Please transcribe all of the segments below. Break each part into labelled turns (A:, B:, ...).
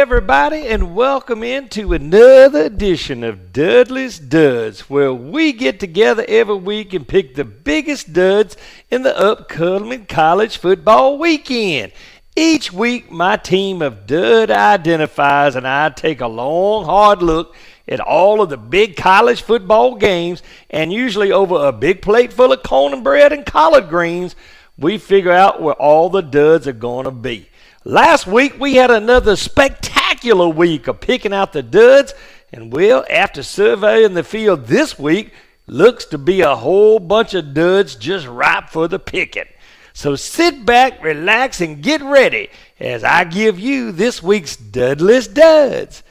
A: everybody, and welcome into another edition of Dudley's Duds, where we get together every week and pick the biggest duds in the upcoming college football weekend. Each week, my team of Dud identifiers and I take a long, hard look at all of the big college football games, and usually over a big plate full of cornbread and collard greens, we figure out where all the duds are going to be. Last week, we had another spectacular week of picking out the duds, and well, after surveying the field this week, looks to be a whole bunch of duds just ripe for the picking. So sit back, relax, and get ready as I give you this week's Dudley's Duds.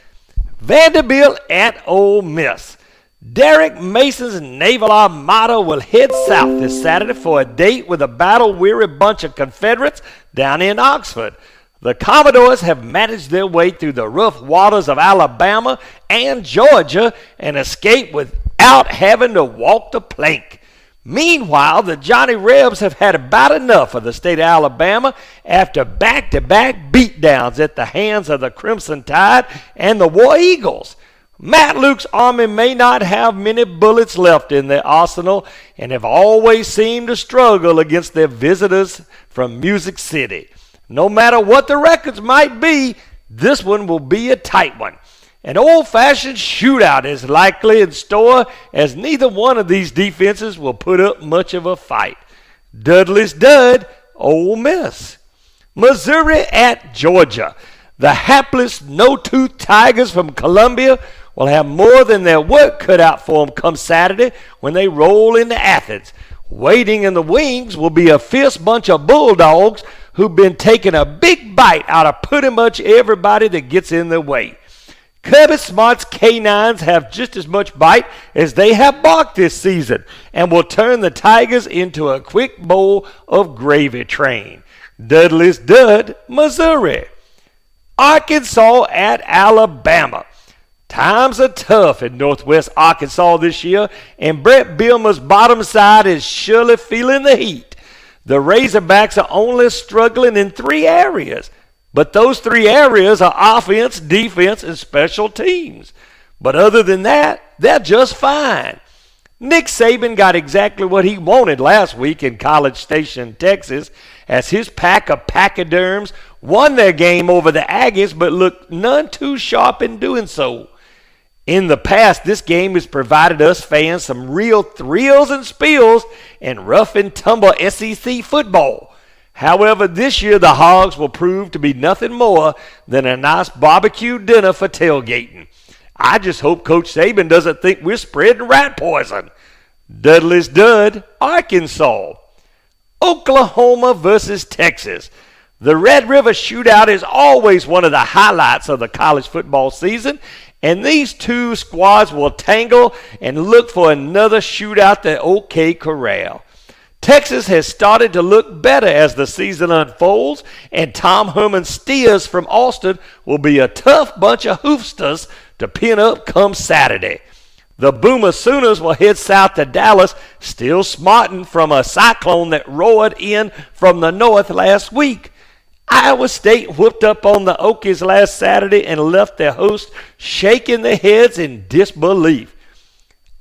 A: Vanderbilt at Ole Miss. Derek Mason's Naval Armada will head south this Saturday for a date with a battle-weary bunch of Confederates down in Oxford. The Commodores have managed their way through the rough waters of Alabama and Georgia and escaped without having to walk the plank. Meanwhile, the Johnny Rebs have had about enough of the state of Alabama after back-to-back beatdowns at the hands of the Crimson Tide and the War Eagles. Matt Luke's Army may not have many bullets left in their arsenal and have always seemed to struggle against their visitors from Music City. No matter what the records might be, this one will be a tight one. An old-fashioned shootout is likely in store, as neither one of these defenses will put up much of a fight. Dudley's Dud, Ole Miss. Missouri at Georgia. The hapless, no-tooth Tigers from Columbia will have more than their work cut out for them come Saturday when they roll into Athens. Waiting in the wings will be a fierce bunch of Bulldogs who've been taking a big bite out of pretty much everybody that gets in their way. Kirby Smart's K9s have just as much bite as they have bark this season and will turn the Tigers into a quick bowl of gravy train. Dudley's Dud, Missouri. Arkansas at Alabama. Times are tough in Northwest Arkansas this year, and Brett Bielema's bottom side is surely feeling the heat. The Razorbacks are only struggling in 3 areas, but those 3 areas are offense, defense, and special teams. But other than that, they're just fine. Nick Saban got exactly what he wanted last week in College Station, Texas, as his pack of pachyderms won their game over the Aggies, but looked none too sharp in doing so. In the past, this game has provided us fans some real thrills and spills in rough and tumble SEC football. However, this year the Hogs will prove to be nothing more than a nice barbecue dinner for tailgating. I just hope Coach Saban doesn't think we're spreading rat poison. Dudley's Dud, Arkansas. Oklahoma versus Texas. The Red River Shootout is always one of the highlights of the college football season, and these two squads will tangle and look for another shootout at OK Corral. Texas has started to look better as the season unfolds, and Tom Herman Steers from Austin will be a tough bunch of hoofsters to pin up come Saturday. The Boomer Sooners will head south to Dallas, still smarting from a cyclone that roared in from the north last week. Iowa State whooped up on the Okies last Saturday and left their hosts shaking their heads in disbelief.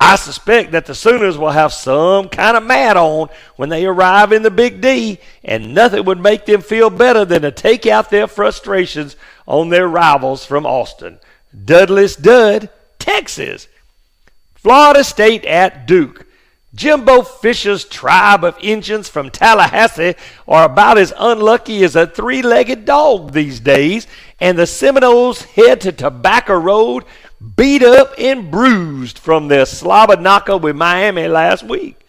A: I suspect that the Sooners will have some kind of mad on when they arrive in the Big D, and nothing would make them feel better than to take out their frustrations on their rivals from Austin. Dudley's Dud, Texas. Florida State at Duke. Jimbo Fisher's tribe of Injuns from Tallahassee are about as unlucky as a 3-legged dog these days, and the Seminoles head to Tobacco Road beat up and bruised from their slobber knocker with Miami last week.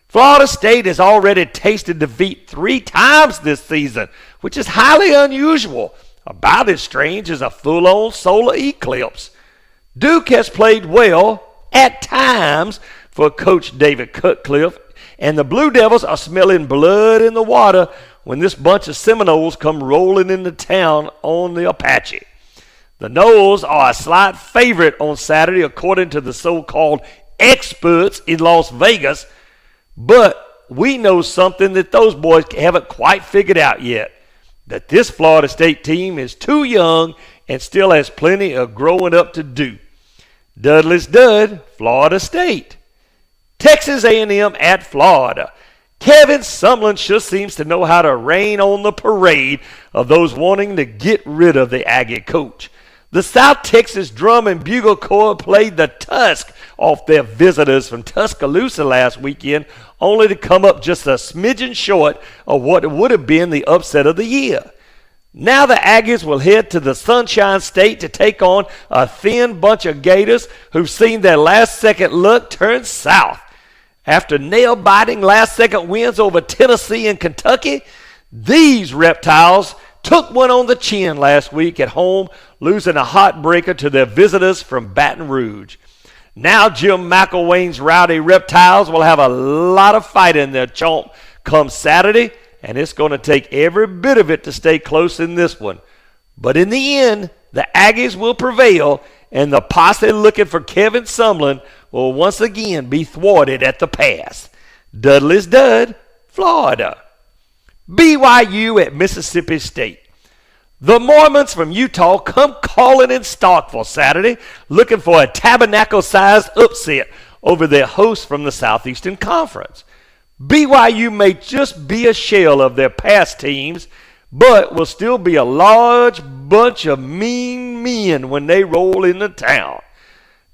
A: Florida State has already tasted defeat 3 times this season, which is highly unusual, about as strange as a full-on solar eclipse. Duke has played well at times for Coach David Cutcliffe, and the Blue Devils are smelling blood in the water when this bunch of Seminoles come rolling into town on the Apache. The Noles are a slight favorite on Saturday according to the so-called experts in Las Vegas, but we know something that those boys haven't quite figured out yet, that this Florida State team is too young and still has plenty of growing up to do. Dudley's Dud, Florida State. Texas A&M at Florida. Kevin Sumlin sure seems to know how to rain on the parade of those wanting to get rid of the Aggie coach. The South Texas Drum and Bugle Corps played the tusk off their visitors from Tuscaloosa last weekend, only to come up just a smidgen short of what would have been the upset of the year. Now the Aggies will head to the Sunshine State to take on a thin bunch of Gators who've seen their last-second luck turn south. After nail-biting last-second wins over Tennessee and Kentucky, these reptiles took one on the chin last week at home, losing a heartbreaker to their visitors from Baton Rouge. Now Jim McElwain's rowdy reptiles will have a lot of fight in their chomp come Saturday, and it's going to take every bit of it to stay close in this one. But in the end, the Aggies will prevail, and the posse looking for Kevin Sumlin will once again be thwarted at the pass. Dudley's Dud, Florida. BYU at Mississippi State. The Mormons from Utah come calling in Starkville Saturday, looking for a tabernacle-sized upset over their hosts from the Southeastern Conference. BYU may just be a shell of their past teams, but will still be a large bunch of mean men when they roll into town.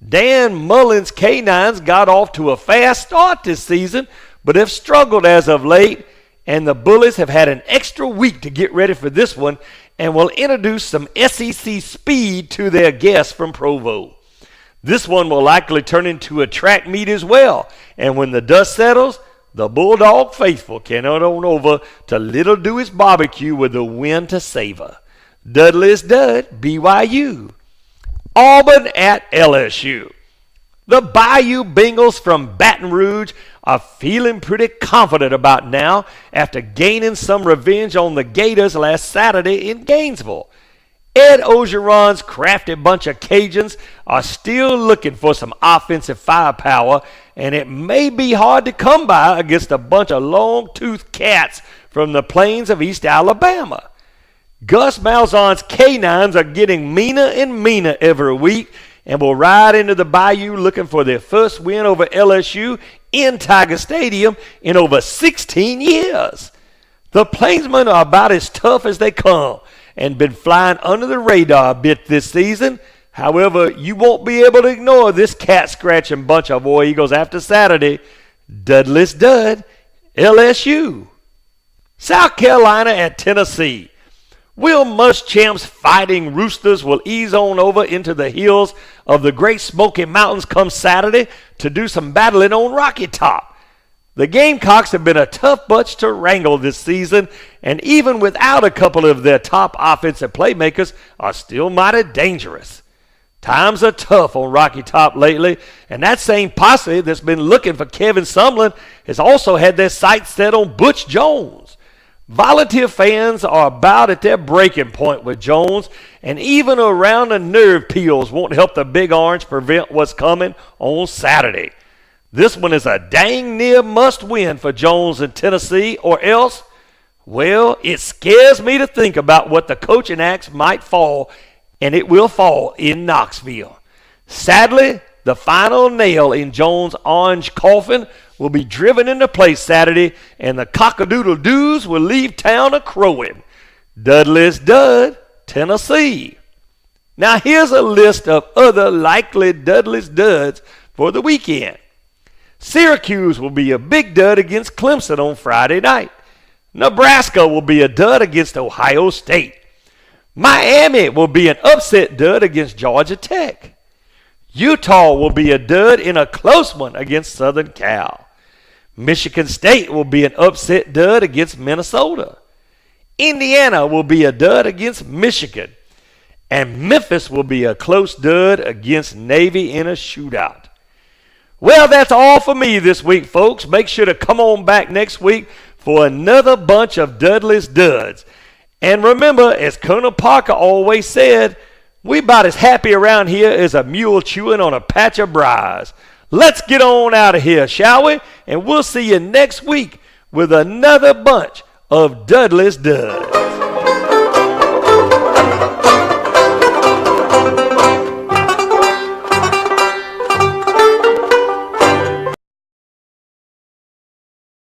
A: Dan Mullen's Canines got off to a fast start this season, but have struggled as of late, and the Bullies have had an extra week to get ready for this one and will introduce some SEC speed to their guests from Provo. This one will likely turn into a track meet as well, and when the dust settles, the Bulldog faithful can head on over to Little Dewey's Barbecue with the wind to savor. Dudley's Dud, BYU. Auburn at LSU. The Bayou Bengals from Baton Rouge are feeling pretty confident about now after gaining some revenge on the Gators last Saturday in Gainesville. Ed Ogeron's crafty bunch of Cajuns are still looking for some offensive firepower, and it may be hard to come by against a bunch of long-toothed cats from the plains of East Alabama. Gus Malzahn's Canines are getting meaner and meaner every week and will ride into the Bayou looking for their first win over LSU in Tiger Stadium in over 16 years. The Plainsmen are about as tough as they come and been flying under the radar a bit this season. However, you won't be able to ignore this cat-scratching bunch of War Eagles after Saturday. Dudley's Dud, LSU. South Carolina at Tennessee. Will Muschamp's Fighting Roosters will ease on over into the hills of the Great Smoky Mountains come Saturday to do some battling on Rocky Top. The Gamecocks have been a tough bunch to wrangle this season, and even without a couple of their top offensive playmakers, are still mighty dangerous. Times are tough on Rocky Top lately, and that same posse that's been looking for Kevin Sumlin has also had their sights set on Butch Jones. Volunteer fans are about at their breaking point with Jones, and even around the nerve peels won't help the Big Orange prevent what's coming on Saturday. This one is a dang near must-win for Jones in Tennessee, or else, well, it scares me to think about what the coaching axe might fall, and it will fall in Knoxville. Sadly, the final nail in Jones' orange coffin will be driven into place Saturday, and the Cock-a-Doodle-Doos will leave town a-crowing. Dudley's Dud, Tennessee. Now here's a list of other likely Dudley's Duds for the weekend. Syracuse will be a big dud against Clemson on Friday night. Nebraska will be a dud against Ohio State. Miami will be an upset dud against Georgia Tech. Utah will be a dud in a close one against Southern Cal. Michigan State will be an upset dud against Minnesota. Indiana will be a dud against Michigan. And Memphis will be a close dud against Navy in a shootout. Well, that's all for me this week, folks. Make sure to come on back next week for another bunch of Dudley's Duds. And remember, as Colonel Parker always said, we about as happy around here as a mule chewing on a patch of briars. Let's get on out of here, shall we? And we'll see you next week with another bunch of Dudley's Duds.